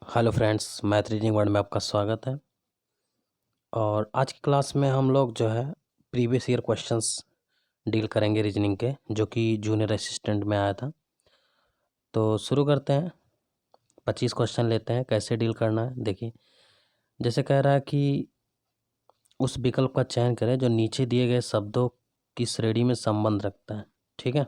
Hello friends, math reading world में आपका स्वागत है। और आज की क्लास में हम लोग जो है प्रीवियस ईयर क्वेश्चंस डील करेंगे रीजनिंग के, जो कि जूनियर असिस्टेंट में आया था। तो शुरू करते हैं। 25 क्वेश्चन लेते हैं। कैसे डील करना है देखिए। जैसे कह रहा है कि उस विकल्प का चयन करें जो नीचे दिए गए शब्दों की श्रेणी में संबंध रखता है। ठीक है।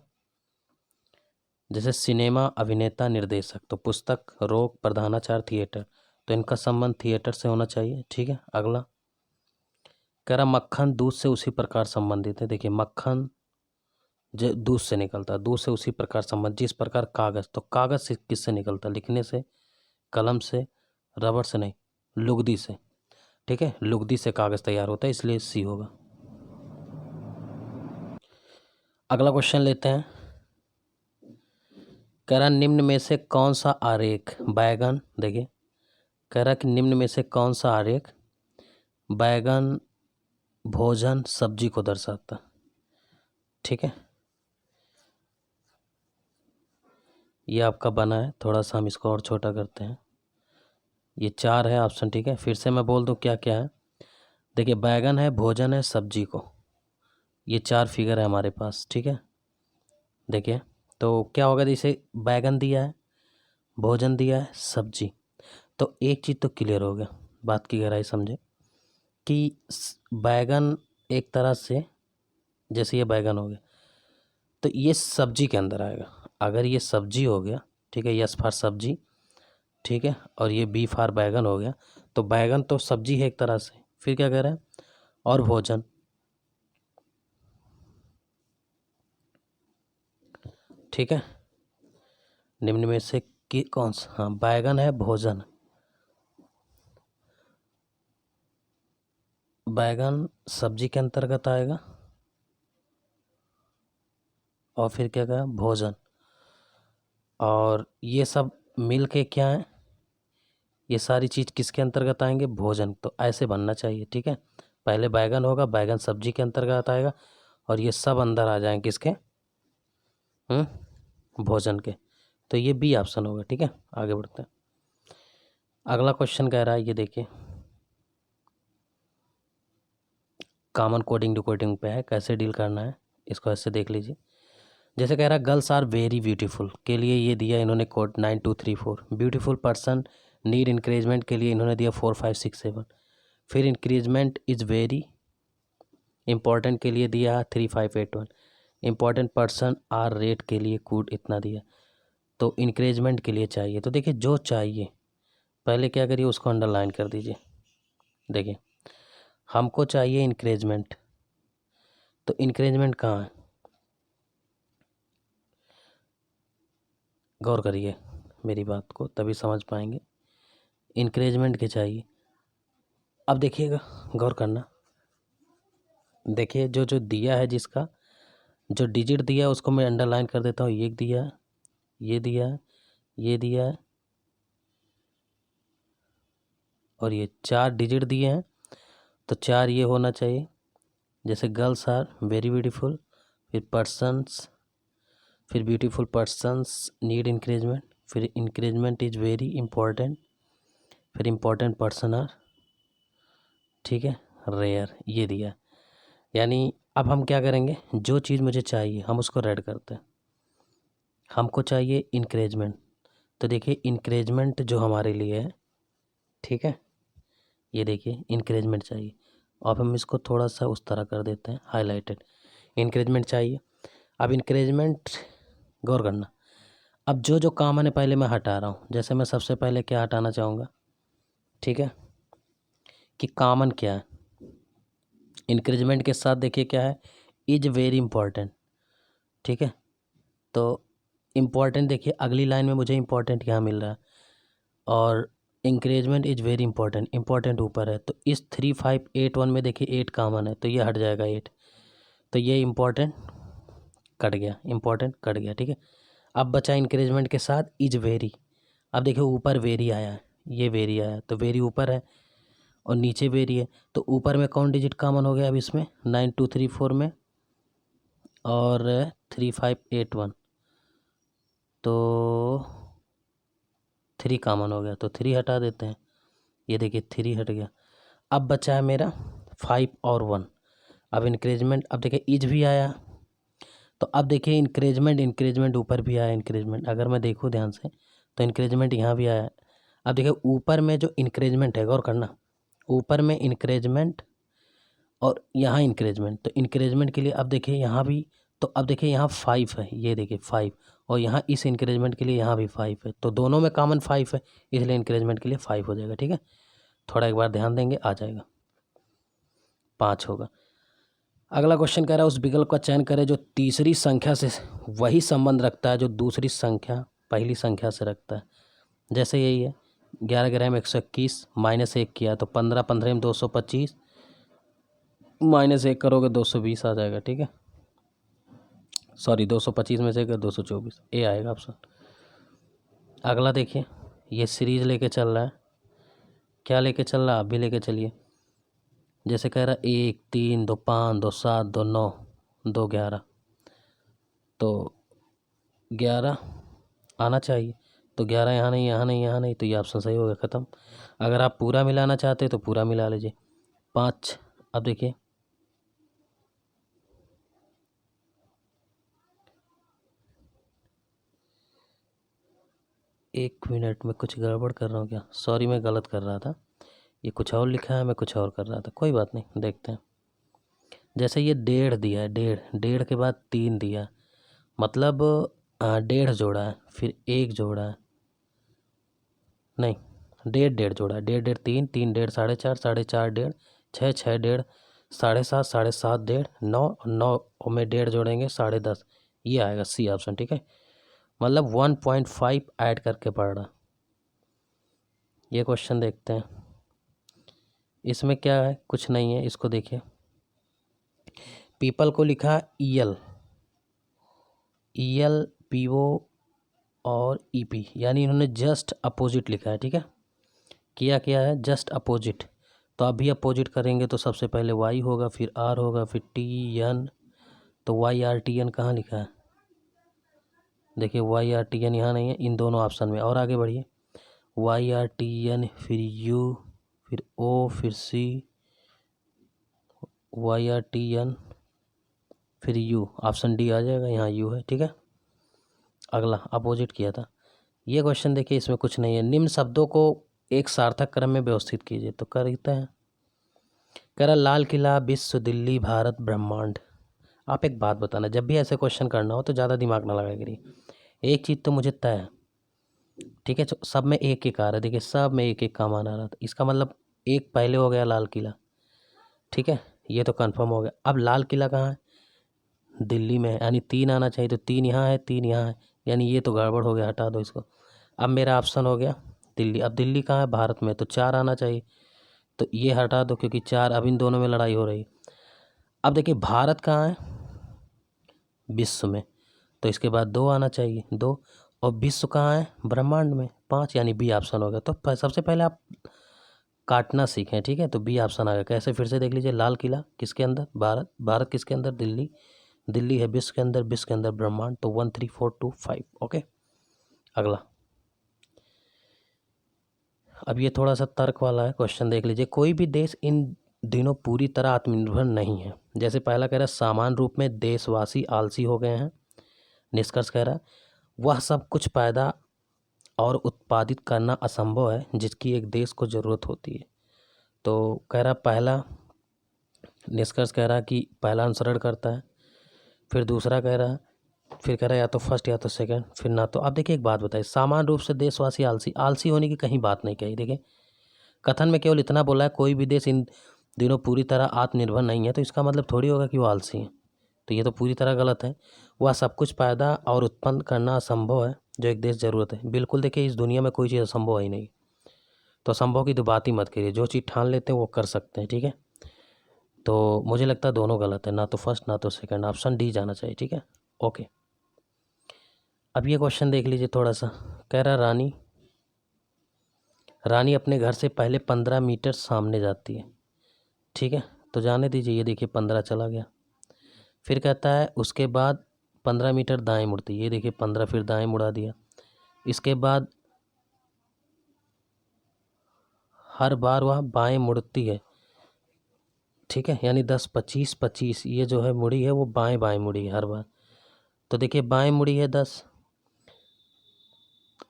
जैसे सिनेमा, अभिनेता, निर्देशक। तो पुस्तक, रोग, प्रधानाचार्य, थिएटर। तो इनका संबंध थिएटर से होना चाहिए। ठीक है। अगला कह रहा मक्खन दूध से उसी प्रकार संबंधित है। देखिए मक्खन जो दूध से निकलता है, दूध से उसी प्रकार संबंध, जिस प्रकार कागज। तो कागज से किससे निकलता है? लिखने से, कलम से, रबड़ से नहीं, लुगदी से। ठीक है, लुगदी से कागज तैयार होता है, इसलिए सी होगा। अगला क्वेश्चन लेते हैं। कह रहा निम्न में से कौन सा आरेख बैगन, देखिए कह रहा कि निम्न में से कौन सा आरेख बैगन, भोजन, सब्जी को दर्शाता। ठीक है, ये आपका बना है। थोड़ा सा हम इसको और छोटा करते हैं। ये 4 है ऑप्शन। ठीक है, फिर से मैं बोल दूं क्या क्या है। देखिए बैगन है, भोजन है, सब्जी को, ये 4 फिगर है हमारे पास। ठीक है, देखिए तो क्या होगा, जैसे बैगन दिया है, भोजन दिया है, सब्जी। तो एक चीज़ तो क्लियर हो गया, बात की गहराई समझे कि बैगन एक तरह से, जैसे ये बैगन हो गया तो ये सब्जी के अंदर आएगा। अगर ये सब्जी हो गया, ठीक है, यस फॉर सब्जी, ठीक है, और ये बी फॉर बैगन हो गया, तो बैगन तो सब्जी है एक तरह से। फिर क्या कह रहे हैं? और भोजन। ठीक है, निम्न में से कि कौन सा, हाँ बैगन है, भोजन। बैगन सब्जी के अंतर्गत आएगा, और फिर क्या कहा, भोजन। और ये सब मिल के क्या है, ये सारी चीज़ किसके अंतर्गत आएंगे? भोजन। तो ऐसे बनना चाहिए। ठीक है, पहले बैगन होगा, बैगन सब्जी के अंतर्गत आएगा, और ये सब अंदर आ जाएंगे किसके, भोजन के। तो ये बी ऑप्शन होगा। ठीक है, आगे बढ़ते हैं। अगला क्वेश्चन कह रहा है, ये देखिए कॉमन कोडिंग डिकोडिंग पे है, कैसे डील करना है इसको ऐसे देख लीजिए। जैसे कह रहा है गर्ल्स आर वेरी ब्यूटीफुल के लिए ये दिया इन्होंने code 9234। Beautiful person need encouragement के लिए इन्होंने दिया 4567। फिर इंक्रीजमेंट इज़ वेरी इंपॉर्टेंट के लिए दिया 3581। इंपॉर्टेंट पर्सन आर रेट के लिए कोड इतना दिया। तो इंक्रेजमेंट के लिए चाहिए, तो देखिए जो चाहिए पहले क्या करिए, उसको अंडरलाइन कर दीजिए। देखिए हमको चाहिए इंक्रेजमेंट, तो इंक्रेजमेंट कहाँ है? गौर करिए मेरी बात को, तभी समझ पाएंगे। इंक्रेजमेंट के चाहिए। अब देखिएगा, गौर करना। देखिए जो जो दिया है, जिसका जो डिजिट दिया है उसको मैं अंडरलाइन कर देता हूँ। ये दिया है, ये दिया है, ये दिया है, और ये 4 डिजिट दिए हैं, तो 4 ये होना चाहिए। जैसे गर्ल्स आर वेरी ब्यूटीफुल, फिर पर्सन्स, फिर ब्यूटीफुल पर्सन्स नीड इंक्रेजमेंट, फिर इंक्रेजमेंट इज़ वेरी इंपॉर्टेंट, फिर इंपॉर्टेंट पर्सन आर, ठीक है, रेयर, ये दिया। यानी अब हम क्या करेंगे, जो चीज़ मुझे चाहिए हम उसको रेड करते हैं। हमको चाहिए इंक्रेजमेंट, तो देखिए इंक्रेजमेंट जो हमारे लिए है, ठीक है, ये देखिए इंक्रेजमेंट चाहिए। अब हम इसको थोड़ा सा उस तरह कर देते हैं, हाईलाइटेड। इंक्रेजमेंट चाहिए। अब इंक्रेजमेंट, गौर करना, अब जो जो कॉमन है पहले मैं हटा रहा हूँ। जैसे मैं सबसे पहले क्या हटाना चाहूँगा, ठीक है, कि कॉमन क्या है। इंक्रेजमेंट के साथ देखिए क्या है, इज वेरी इंपॉर्टेंट। ठीक है, तो इम्पॉर्टेंट देखिए अगली लाइन में मुझे इम्पॉर्टेंट यहाँ मिल रहा है, और increment is very important, important ऊपर है। तो इस 3581 में देखिए 8 कॉमन है, तो ये हट जाएगा 8। तो ये इम्पॉर्टेंट कट गया, इम्पॉर्टेंट कट गया। ठीक है, अब बचा इंक्रेजमेंट के साथ इज वेरी। अब देखिए ऊपर वेरी आया है, ये वेरी आया, तो वेरी ऊपर है और नीचे वेरी है। तो ऊपर में कौन डिजिट कॉमन हो गया अब इसमें, 9234 में और 3581। तो 3 कॉमन हो गया तो 3 हटा देते हैं, ये देखिए 3 हट गया। अब बचा है मेरा 5 और 1। अब इंक्रीजमेंट, अब देखिए ईज भी आया, तो अब देखिए इंक्रीजमेंट ऊपर भी आया इंक्रीजमेंट, अगर मैं देखूँ ध्यान से तो इंक्रीजमेंट यहाँ भी आया। अब देखिए ऊपर में जो इंक्रीजमेंट है, गौर करना, ऊपर में इंक्रीजमेंट और यहाँ इंक्रीजमेंट, तो इंक्रीजमेंट के लिए अब देखिए यहाँ भी, तो अब देखिए यहाँ 5 है, ये देखिए 5, और यहाँ इस इंक्रीजमेंट के लिए यहाँ भी 5 है, तो दोनों में कॉमन 5 है, इसलिए इंक्रीजमेंट के लिए 5 हो जाएगा। ठीक है, थोड़ा एक बार ध्यान देंगे, आ जाएगा, 5 होगा। अगला क्वेश्चन कह रहा है उस विकल्प का चयन करें जो तीसरी संख्या से वही संबंध रखता है जो दूसरी संख्या पहली संख्या से रखता है। जैसे यही है 11 ग्राम 121 -1 किया तो 15 15 में 225, -1 करोगे 220 आ जाएगा। ठीक है, सॉरी 225 में से 224, ए आएगा ऑप्शन। अगला देखिए, ये सीरीज लेके चल रहा है, क्या लेके चल रहा है, आप भी लेके चलिए। जैसे कह रहा 1 3 2 5 2 7 2 9 2 11, तो 11 आना चाहिए, तो 11 यहाँ नहीं, यहाँ नहीं, यहाँ नहीं, तो ये ऑप्शन सही हो गया, ख़त्म। अगर आप पूरा मिलाना चाहते तो पूरा मिला लीजिए 5। अब देखिए एक मिनट में कुछ गड़बड़ कर रहा हूँ क्या, सॉरी मैं गलत कर रहा था, ये कुछ और लिखा है, मैं कुछ और कर रहा था, कोई बात नहीं, देखते हैं। जैसे ये 1.5 दिया है, 1.5 के बाद 3 दिया, मतलब 1.5 जोड़ा है, फिर 1 जोड़ा है, नहीं 1.5 जोड़ा है, 1.5 3 3 1.5 4.5 4.5 1.5 6 6 1.5 7.5 7.5 1.5 9 9 में 1.5 जोड़ेंगे 10.5, ये आएगा सी ऑप्शन। ठीक है, मतलब 1.5 ऐड करके पढ़ रहा। ये क्वेश्चन देखते हैं, इसमें क्या है, कुछ नहीं है, इसको देखिए। पीपल को लिखा ईएल, ईएल पीओ और ईपी, यानी इन्होंने जस्ट अपोजिट लिखा है। ठीक है, क्या है, जस्ट अपोजिट, तो आप भी अपोजिट करेंगे तो सबसे पहले वाई होगा, फिर आर होगा, फिर टी एन, तो वाई आर टी एन कहाँ लिखा है, देखिए वाई आर टी एन यहाँ नहीं है, इन दोनों ऑप्शन में। और आगे बढ़िए, वाई आर टी एन, फिर यू, फिर ओ, फिर सी, वाई आर टी एन, फिर यू, ऑप्शन डी आ जाएगा, यहाँ यू है। ठीक है, अगला अपोजिट किया था। ये क्वेश्चन देखिए, इसमें कुछ नहीं है, निम्न शब्दों को एक सार्थक क्रम में व्यवस्थित कीजिए, तो करते हैं। कह रहा लाल किला, विश्व, दिल्ली, भारत, ब्रह्मांड। आप एक बात बताना, जब भी ऐसे क्वेश्चन करना हो तो ज़्यादा दिमाग ना लगाया करिए, एक चीज़ तो मुझे तय है। ठीक है, सब में एक एक आ रहा है, देखिए सब में एक एक काम आ रहा था, इसका मतलब एक पहले हो गया लाल किला। ठीक है, ये तो कंफर्म हो गया। अब लाल किला कहाँ है, दिल्ली में है, यानी 3 आना चाहिए, तो 3 यहाँ है, 3 यहाँ है, यानी ये तो गड़बड़ हो गया, हटा दो इसको। अब मेरा ऑप्शन हो गया दिल्ली, अब दिल्ली कहाँ है, भारत में, तो 4 आना चाहिए, तो ये हटा दो क्योंकि 4 अब इन दोनों में लड़ाई हो रही। अब देखिए भारत कहाँ है, विश्व में, तो इसके बाद 2 आना चाहिए, 2, और विश्व कहाँ है, ब्रह्मांड में, 5, यानी बी ऑप्शन हो गया। तो सबसे पहले आप काटना सीखें। ठीक है, तो बी ऑप्शन आ गया। कैसे, फिर से देख लीजिए, लाल किला किसके अंदर, भारत, भारत किसके अंदर, दिल्ली, दिल्ली है विश्व के अंदर, विश्व के अंदर ब्रह्मांड, तो 1 3 4 2 5। ओके, अगला। अब ये थोड़ा सा तर्क वाला है, क्वेश्चन देख लीजिए। कोई भी देश इन दिनों पूरी तरह आत्मनिर्भर नहीं है। जैसे पहला कह रहा है समान रूप में देशवासी आलसी हो गए हैं। निष्कर्ष कह रहा है वह सब कुछ पैदा और उत्पादित करना असंभव है जिसकी एक देश को ज़रूरत होती है। तो कह रहा पहला निष्कर्ष कह रहा कि पहला अनुसरण करता है, फिर दूसरा कह रहा, फिर कह रहा या तो फर्स्ट या तो सेकंड, फिर ना तो। आप देखिए एक बात बताइए, सामान्य रूप से देशवासी आलसी, आलसी होने की कहीं बात नहीं कही। देखिए कथन में केवल इतना बोला है कोई भी देश इन दिनों पूरी तरह आत्मनिर्भर नहीं है, तो इसका मतलब थोड़ी होगा कि वो आलसी हैं, तो ये तो पूरी तरह गलत है। वह सब कुछ पैदा और उत्पन्न करना असंभव है जो एक देश ज़रूरत है। बिल्कुल, देखिए इस दुनिया में कोई चीज़ असंभव है ही नहीं, तो असंभव की तो बात ही मत करिए, जो चीज़ ठान लेते हैं वो कर सकते हैं। ठीक है, तो मुझे लगता है दोनों गलत है, ना तो फर्स्ट ना तो सेकंड, ऑप्शन डी जाना चाहिए। ठीक है, ओके। अब ये क्वेश्चन देख लीजिए थोड़ा सा, कह रहा रानी अपने घर से पहले 15 मीटर सामने जाती है। ठीक है, तो जाने दीजिए, ये देखिए 15 चला गया। फिर कहता है उसके बाद 15 मीटर दाएं मुड़ती है, ये देखिए 15 फिर दाएं मुड़ा दिया। इसके बाद हर बार वह बाएं मुड़ती है, ठीक है, यानी 10 25 25 ये जो है मुड़ी है वो बाएं बाएं मुड़ी है हर बार। तो देखिए बाएं मुड़ी है 10,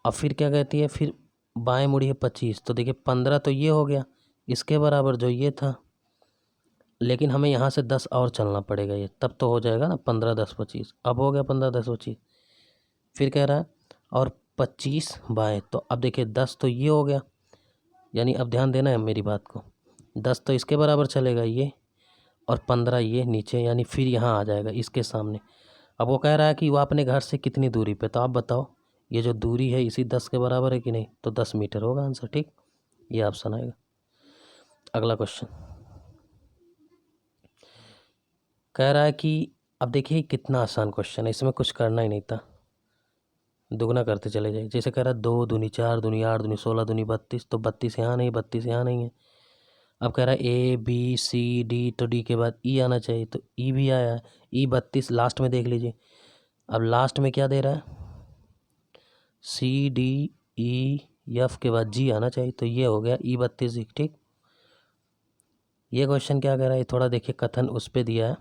अब फिर क्या कहती है, फिर बाएं मुड़ी है 25, तो देखिए 15 तो ये हो गया इसके बराबर जो ये था, लेकिन हमें यहाँ से 10 और चलना पड़ेगा, ये तब तो हो जाएगा ना 15 10 25। अब हो गया 15 10 25, फिर कह रहा है और 25 बाएं, तो अब देखिए 10 तो ये हो गया, यानी अब ध्यान देना है मेरी बात को, 10 तो इसके बराबर चलेगा ये, और 15 ये नीचे, यानी फिर यहाँ आ जाएगा इसके सामने। अब वो कह रहा है कि वो अपने घर से कितनी दूरी पे, तो आप बताओ ये जो दूरी है इसी 10 के बराबर है कि नहीं, तो 10 मीटर होगा आंसर, ठीक, ये ऑप्शन आएगा। अगला क्वेश्चन कह रहा है कि अब देखिए कितना आसान क्वेश्चन है, इसमें कुछ करना ही नहीं था, दुगना करते चले जाइए। जैसे कह रहा है 2 दूनी 4 दूनी 8 दूनी 16 दूनी 32, तो 32 यहाँ नहीं, 32 यहाँ नहीं है। अब कह रहा है ए बी सी डी, तो डी के बाद ई आना चाहिए, तो ई भी आया है, ई 32 लास्ट में देख लीजिए। अब लास्ट में क्या दे रहा है, सी डी ई एफ के बाद जी आना चाहिए, तो ये हो गया ई 32, ठीक। ये क्वेश्चन क्या कह रहा है, थोड़ा देखिए कथन उस पर दिया है,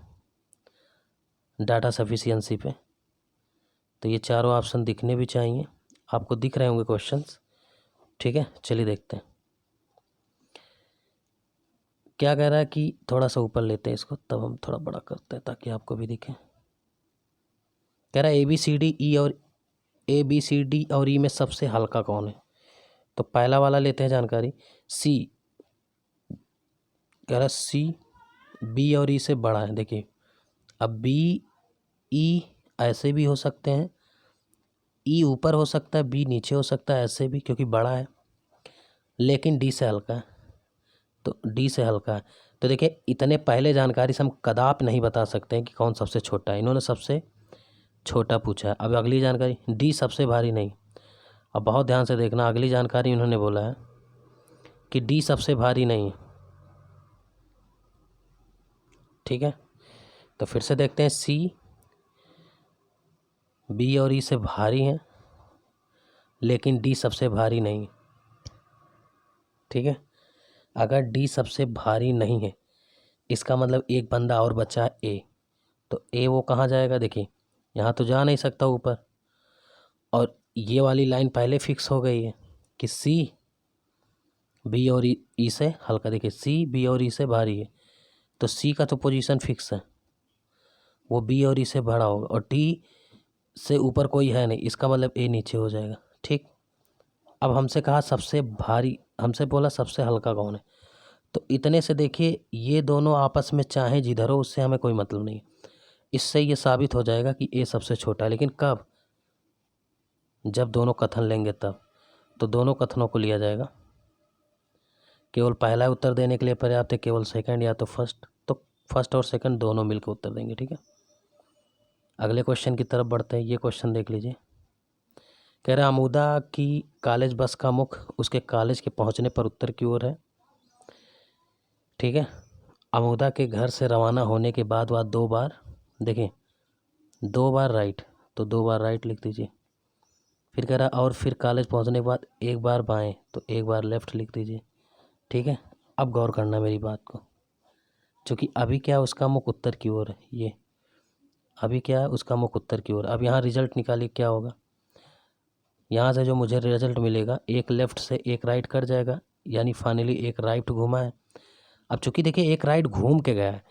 डाटा सफिशियंसी पे, तो ये चारों ऑप्शन दिखने भी चाहिए, आपको दिख रहे होंगे क्वेश्चंस, ठीक है। चलिए देखते हैं क्या कह रहा है, कि थोड़ा सा ऊपर लेते हैं इसको, तब हम थोड़ा बड़ा करते हैं ताकि आपको भी दिखे। कह रहा है ए बी सी डी और ई में सबसे हल्का कौन है, तो पहला वाला लेते हैं जानकारी, सी। कह रहा है सी बी और ई से बड़ा है, देखिए अब बी ई ऐसे भी हो सकते हैं, ई ऊपर हो सकता है बी नीचे हो सकता है, ऐसे भी क्योंकि बड़ा है, लेकिन डी से हल्का है, तो डी से हल्का है। तो देखिए इतने पहले जानकारी से हम कदाप नहीं बता सकते हैं कि कौन सबसे छोटा है, इन्होंने सबसे छोटा पूछा है। अब अगली जानकारी, डी सबसे भारी नहीं, अब बहुत ध्यान से देखना, अगली जानकारी इन्होंने बोला है कि डी सबसे भारी नहीं है, ठीक है। तो फिर से देखते हैं, सी बी और ई से भारी हैं लेकिन डी सबसे भारी नहीं है, ठीक है। अगर डी सबसे भारी नहीं है इसका मतलब एक बंदा और बचा है ए, तो ए वो कहाँ जाएगा, देखिए यहाँ तो जा नहीं सकता ऊपर, और ये वाली लाइन पहले फिक्स हो गई है कि सी बी और ई से हल्का, देखिए सी बी और ई से भारी है, तो सी का तो पोजीशन फिक्स है, वो बी और ई से बड़ा होगा, और डी से ऊपर कोई है नहीं, इसका मतलब ए नीचे हो जाएगा, ठीक। अब हमसे कहा सबसे भारी, हमसे बोला सबसे हल्का कौन है, तो इतने से देखिए ये दोनों आपस में चाहे जिधर हो उससे हमें कोई मतलब नहीं, इससे ये साबित हो जाएगा कि ए सबसे छोटा है, लेकिन कब, जब दोनों कथन लेंगे तब, तो दोनों कथनों को लिया जाएगा, केवल पहला उत्तर देने के लिए पर्याप्त है, केवल सेकंड या तो फर्स्ट, तो फर्स्ट और सेकंड दोनों मिलकर उत्तर देंगे, ठीक है। अगले क्वेश्चन की तरफ बढ़ते हैं, ये क्वेश्चन देख लीजिए। कह रहा है आमोदा की कॉलेज बस का मुख उसके कॉलेज के पहुंचने पर उत्तर की ओर है, ठीक है। आमोदा के घर से रवाना होने के बाद वह 2 बार, देखिए 2 बार राइट, तो 2 बार राइट लिख दीजिए। फिर कह रहा और फिर कॉलेज पहुंचने के बाद 1 बार बाएं, तो 1 बार लेफ्ट लिख दीजिए, ठीक है। अब गौर करना मेरी बात को, क्योंकि अभी क्या उसका मुख उत्तर की ओर है, ये अभी क्या है उसका मुख उत्तर की ओर। अब यहाँ रिजल्ट निकालिए क्या होगा, यहाँ से जो मुझे रिजल्ट मिलेगा एक लेफ़्ट से एक राइट कट जाएगा, यानी फाइनली एक राइट घूमा है। अब चूंकि देखिए एक राइट घूम के गया है,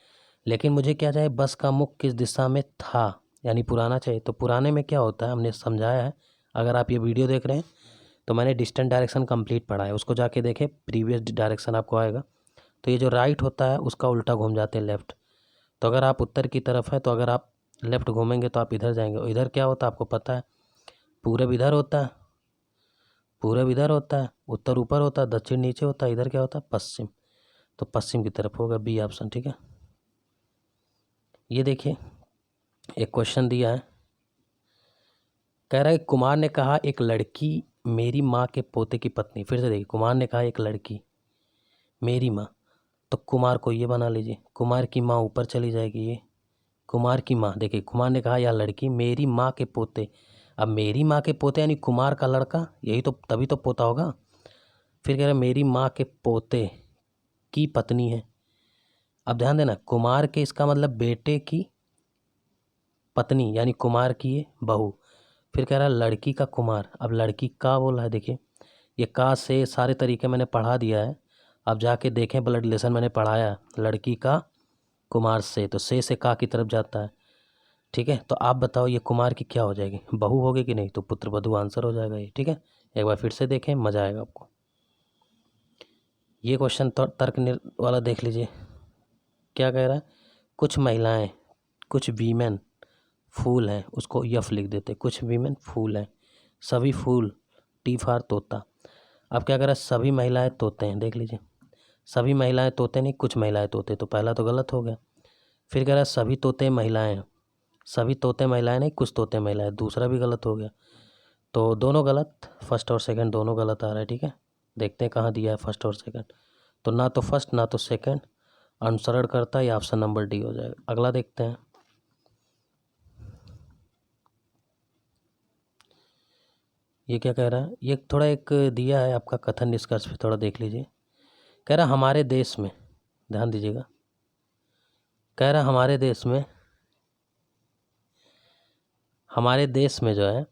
लेकिन मुझे क्या चाहिए, बस का मुख किस दिशा में था, यानी पुराना चाहिए। तो पुराने में क्या होता है हमने समझाया है, अगर आप ये वीडियो देख रहे हैं तो मैंने डिस्टेंट डायरेक्शन कंप्लीट पढ़ा है, उसको जाके देखें, प्रीवियस डायरेक्शन आपको आएगा। तो ये जो राइट होता है उसका उल्टा घूम जाते हैं लेफ़्ट, तो अगर आप उत्तर की तरफ है तो अगर आप लेफ़्ट घूमेंगे तो आप इधर जाएंगे, और इधर क्या होता है आपको पता है, पूरब इधर होता है, पूरब इधर होता है, उत्तर ऊपर होता है, दक्षिण नीचे होता है, इधर क्या होता है पश्चिम, तो पश्चिम की तरफ होगा बी ऑप्शन, ठीक है। ये देखिए एक क्वेश्चन दिया है, कह रहा है कुमार ने कहा एक लड़की मेरी माँ के पोते की पत्नी, फिर से देखिए कुमार ने कहा एक लड़की मेरी माँ, तो कुमार को ये बना लीजिए, कुमार की माँ ऊपर चली जाएगी, ये कुमार की माँ, देखिए कुमार ने कहा यह लड़की मेरी माँ के पोते, अब मेरी माँ के पोते यानी कुमार का लड़का, यही तो तभी तो पोता होगा, फिर कह रहा है मेरी माँ के पोते की पत्नी है। अब ध्यान देना, कुमार के इसका मतलब बेटे की पत्नी यानी कुमार की ये बहू। फिर कह रहा है लड़की का कुमार। अब लड़की का बोला है, देखिए ये का से सारे तरीके मैंने पढ़ा दिया है। अब जाके देखें ब्लड रिलेशन मैंने पढ़ाया, लड़की का कुमार से, तो से का की तरफ जाता है। ठीक है, तो आप बताओ ये कुमार की क्या हो जाएगी, बहू होगी कि नहीं? तो पुत्र वधू आंसर हो जाएगा ये। ठीक है, एक बार फिर से देखें, मज़ा आएगा आपको। ये क्वेश्चन तर्क वाला देख लीजिए, क्या कह रहा है, कुछ महिलाएं, कुछ वीमेन फूल हैं, उसको यफ लिख देते, कुछ वीमेन फूल हैं, सभी फूल टी फॉर तोता। अब क्या कह रहा है, सभी महिलाएं तोते हैं, देख लीजिए सभी महिलाएं तोते नहीं, कुछ महिलाएं तोते, तो पहला तो गलत हो गया। फिर कह रहा है सभी तोते महिलाएं हैं, सभी तोते महिलाएं नहीं, कुछ तोते महिलाएं, दूसरा भी गलत हो गया। तो दोनों गलत, फर्स्ट और सेकंड दोनों गलत आ रहा है। ठीक है, देखते हैं कहाँ दिया है फर्स्ट और सेकंड। तो ना तो फर्स्ट ना तो सेकंड, अनुसरण करता है, या ऑप्शन नंबर डी हो जाएगा। अगला देखते हैं, ये क्या कह रहा है, ये थोड़ा एक दिया है आपका कथन निष्कर्ष पे, थोड़ा देख लीजिए। कह रहा हमारे देश में, ध्यान दीजिएगा, कह रहा हमारे देश में जो है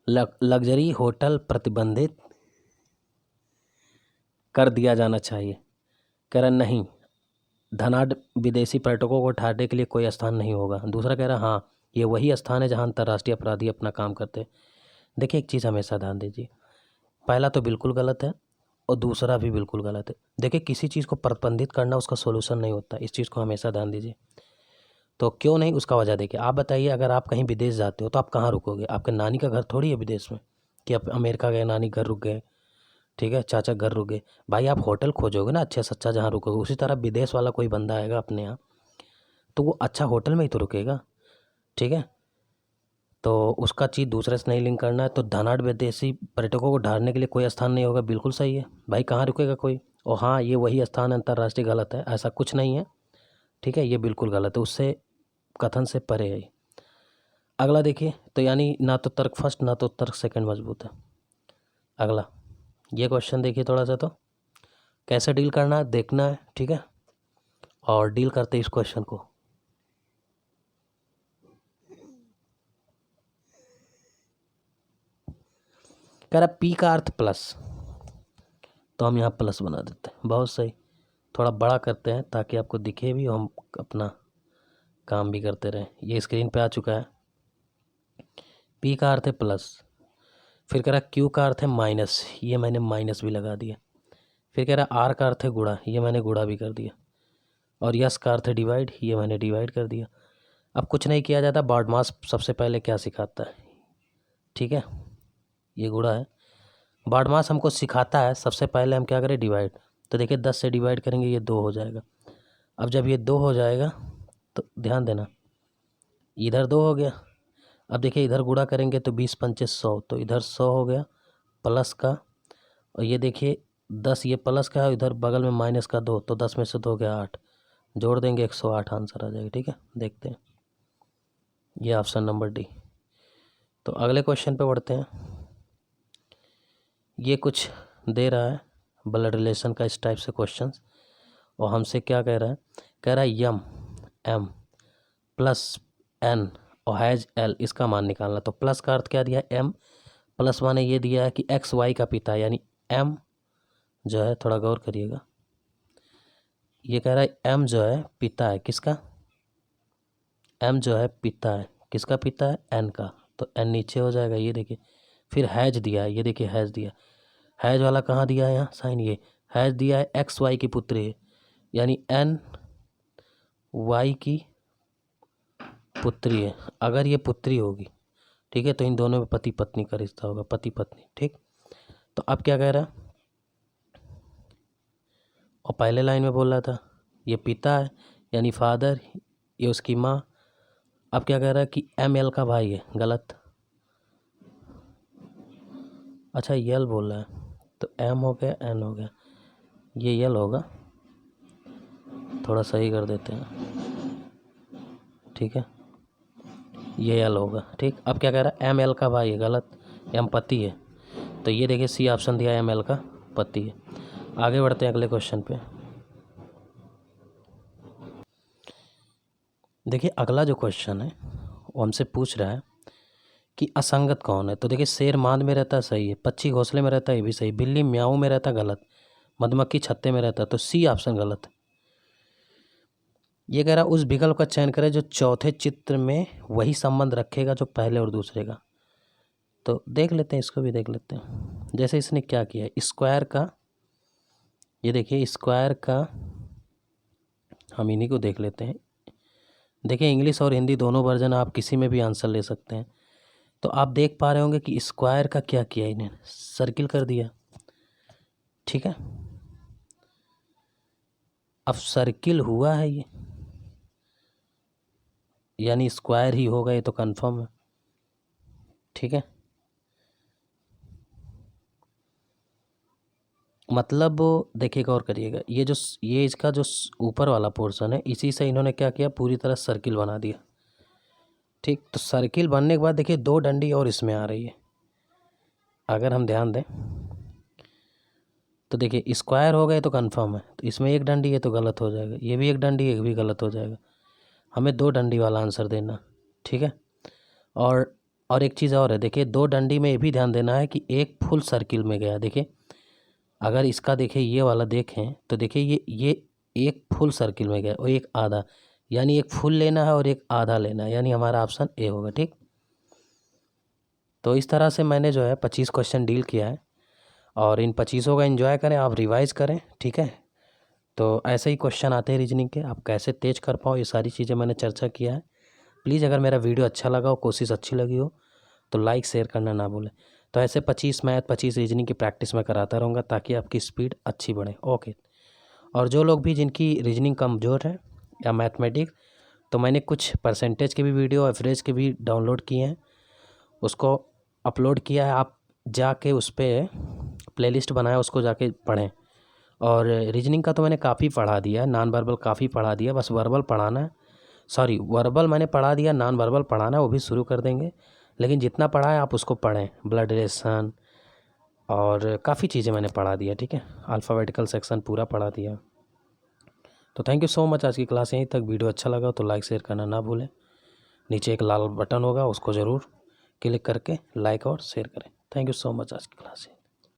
लग्जरी होटल प्रतिबंधित कर दिया जाना चाहिए। कह रहा नहीं, धनाढ़ विदेशी पर्यटकों को ठहरने के लिए कोई स्थान नहीं होगा। दूसरा कह रहा हाँ, ये वही स्थान है जहाँ अंतर्राष्ट्रीय अपराधी अपना काम करते हैं। देखिए एक चीज़ हमेशा ध्यान दीजिए, पहला तो बिल्कुल गलत है और दूसरा भी बिल्कुल गलत है। देखिए किसी चीज़ को प्रतिबंधित करना उसका सोल्यूशन नहीं होता, इस चीज़ को हमेशा ध्यान दीजिए। तो क्यों नहीं, उसका वजह देखिए। आप बताइए, अगर आप कहीं विदेश जाते हो तो आप कहाँ रुकोगे? आपके नानी का घर थोड़ी है विदेश में कि आप अमेरिका गए नानी घर रुक गए, ठीक है, चाचा घर रुक गए। भाई आप होटल खोजोगे ना अच्छा सच्चा जहाँ रुकोगे। उसी तरह विदेश वाला कोई बंदा आएगा अपने यहाँ तो वो अच्छा होटल में ही तो रुकेगा। ठीक है, तो उसका चीज़ दूसरे से नहीं लिंक करना है। तो धनाढ़ विदेशी पर्यटकों को ढालने के लिए कोई स्थान नहीं होगा, बिल्कुल सही है भाई, कहाँ रुकेगा कोई? और हाँ, ये वही स्थान अंतर्राष्ट्रीय गलत है, ऐसा कुछ नहीं है। ठीक है, ये बिल्कुल गलत है, उससे कथन से परे है। अगला देखिए, तो यानी ना तो तर्क फर्स्ट ना तो तर्क सेकंड मजबूत है। अगला ये क्वेश्चन देखिए, थोड़ा सा तो कैसे डील करना है देखना है। ठीक है, और डील करते हैं इस क्वेश्चन को। कह रहा पी का अर्थ प्लस, तो हम यहाँ प्लस बना देते हैं, बहुत सही। थोड़ा बड़ा करते हैं ताकि आपको दिखे भी और हम अपना काम भी करते रहें। ये स्क्रीन पे आ चुका है। पी का अर्थ है प्लस, फिर कह रहा क्यू का अर्थ है माइनस, ये मैंने माइनस भी लगा दिया। फिर कह रहा आर का अर्थ है गुणा, ये मैंने गुणा भी कर दिया। और यस का अर्थ है डिवाइड, ये मैंने डिवाइड कर दिया। अब कुछ नहीं किया जाता, बॉडमास सबसे पहले क्या सिखाता है? ठीक है, ये गुणा है। बॉडमास हमको सिखाता है सबसे पहले हम क्या करें, डिवाइड। तो देखिए 10 से डिवाइड करेंगे, ये 2 हो जाएगा। अब जब ये 2 हो जाएगा तो ध्यान देना, इधर 2 हो गया। अब देखिए इधर गुणा करेंगे तो 20 पंचे 100, तो इधर 100 हो गया प्लस का। और ये देखिए 10 ये प्लस का है, इधर बगल में माइनस का 2, तो 10 में से 2 गया 8, जोड़ देंगे 108 आंसर आ जाएगा। ठीक है, देखते हैं, ये ऑप्शन नंबर डी। तो अगले क्वेश्चन पे बढ़ते हैं। ये कुछ दे रहा है ब्लड रिलेशन का इस टाइप से क्वेश्चंस, और हमसे क्या कह रहा है, कह रहा है यम एम प्लस एन और हैज एल, इसका मान निकालना। तो प्लस का अर्थ क्या दिया है, एम प्लस माने ये दिया है कि एक्स वाई का पिता, यानी एम जो है, थोड़ा गौर करिएगा, ये कह रहा है एम जो है पिता है किसका, एम जो है पिता है किसका, पिता है एन का, तो एन नीचे हो जाएगा, ये देखिए। फिर हैज दिया है, ये देखिए हैज दिया, हैज वाला कहाँ दिया है, यहाँ साइन, ये हैज दिया है एक्स वाई की पुत्री है, यानी एन वाई की पुत्री है। अगर ये पुत्री होगी, ठीक है, तो इन दोनों में पति पत्नी का रिश्ता होगा, पति पत्नी। ठीक, तो अब क्या कह रहा है, और पहले लाइन में बोल रहा था ये पिता है यानी फादर, ये उसकी माँ। अब क्या कह रहा है कि एम एल का भाई है, गलत। अच्छा यल बोल रहा है, तो एम हो गया एन हो गया, ये यल होगा, थोड़ा सही कर देते हैं। ठीक है, ये यल होगा। ठीक, अब क्या कह रहा है एम एल का भाई है, गलत, एम पति है, तो ये देखिए सी ऑप्शन दिया है एम एल का उत्पत्ति है। आगे बढ़ते हैं अगले क्वेश्चन पे। देखिए अगला जो क्वेश्चन है वो हमसे पूछ रहा है कि असंगत कौन है। तो देखिए शेर मांद में रहता है, सही है। पक्षी घोंसले में रहता है, ये भी सही। बिल्ली म्याऊं में रहता है, गलत। मधुमक्खी छत्ते में रहता है, तो सी ऑप्शन गलत है। ये कह रहा उस विकल्प का चयन करें जो चौथे चित्र में वही संबंध रखेगा जो पहले और दूसरे का। तो देख लेते हैं, इसको भी देख लेते हैं। जैसे इसने क्या किया, स्क्वायर का, ये देखिए स्क्वायर का, हम इन्हीं को देख लेते हैं। देखिए इंग्लिश और हिंदी दोनों वर्जन, आप किसी में भी आंसर ले सकते हैं। तो आप देख पा रहे होंगे कि स्क्वायर का क्या किया, इन्हें सर्किल कर दिया, ठीक है। अब सर्किल हुआ है ये, यानी स्क्वायर ही होगा, ये तो कंफर्म है, ठीक है। मतलब देखिए गौर करिएगा, ये इसका जो ऊपर वाला पोर्शन है, इसी से इन्होंने क्या किया, पूरी तरह सर्किल बना दिया, ठीक। तो सर्किल बनने के बाद देखिए दो डंडी और इसमें आ रही है। अगर हम ध्यान दें तो देखिए स्क्वायर हो गए तो कंफर्म है, तो इसमें एक डंडी है तो गलत हो जाएगा, ये भी एक डंडी है, ये भी गलत हो जाएगा। हमें दो डंडी वाला आंसर देना, ठीक है। और एक चीज़ और है, देखिए दो डंडी में ये भी ध्यान देना है कि एक फुल सर्किल में गया। देखिए अगर इसका देखिए ये वाला देखें तो देखिए ये एक फुल सर्किल में गया और एक आधा, यानी एक फुल लेना है और एक आधा लेना है, यानी हमारा ऑप्शन ए होगा, ठीक। तो इस तरह से मैंने जो है 25 क्वेश्चन डील किया है, और इन 25 का एंजॉय करें, आप रिवाइज़ करें, ठीक है। तो ऐसे ही क्वेश्चन आते हैं रीजनिंग के, आप कैसे तेज कर पाओ, ये सारी चीज़ें मैंने चर्चा किया है। प्लीज़ अगर मेरा वीडियो अच्छा लगा हो, कोशिश अच्छी लगी हो, तो लाइक शेयर करना ना भूलें। तो ऐसे 25 मैथ 25 रीजनिंग की प्रैक्टिस मैं कराता रहूँगा ताकि आपकी स्पीड अच्छी बढ़े, ओके। और जो लोग भी जिनकी रीजनिंग कमज़ोर है या मैथमेटिक्स, तो मैंने कुछ परसेंटेज के भी वीडियो, एवरेज के भी डाउनलोड किए हैं, उसको अपलोड किया है। आप जाके उस पर प्लेलिस्ट बनाया, उसको जाके पढ़ें। और रीजनिंग का तो मैंने काफ़ी पढ़ा दिया है, नॉन वर्बल काफ़ी पढ़ा दिया, बस वर्बल पढ़ाना है। सॉरी, वर्बल मैंने पढ़ा दिया, नॉन वर्बल पढ़ाना है, वो भी शुरू कर देंगे। लेकिन जितना पढ़ा है आप उसको पढ़ें, ब्लड रिलेशन और काफ़ी चीज़ें मैंने पढ़ा दिया, ठीक है। अल्फ़ाबेटिकल सेक्शन पूरा पढ़ा दिया। तो थैंक यू सो मच, आज की क्लास यहीं तक। वीडियो अच्छा लगा तो लाइक शेयर करना ना भूलें। नीचे एक लाल बटन होगा, उसको ज़रूर क्लिक करके लाइक और शेयर करें। थैंक यू सो मच, आज की क्लास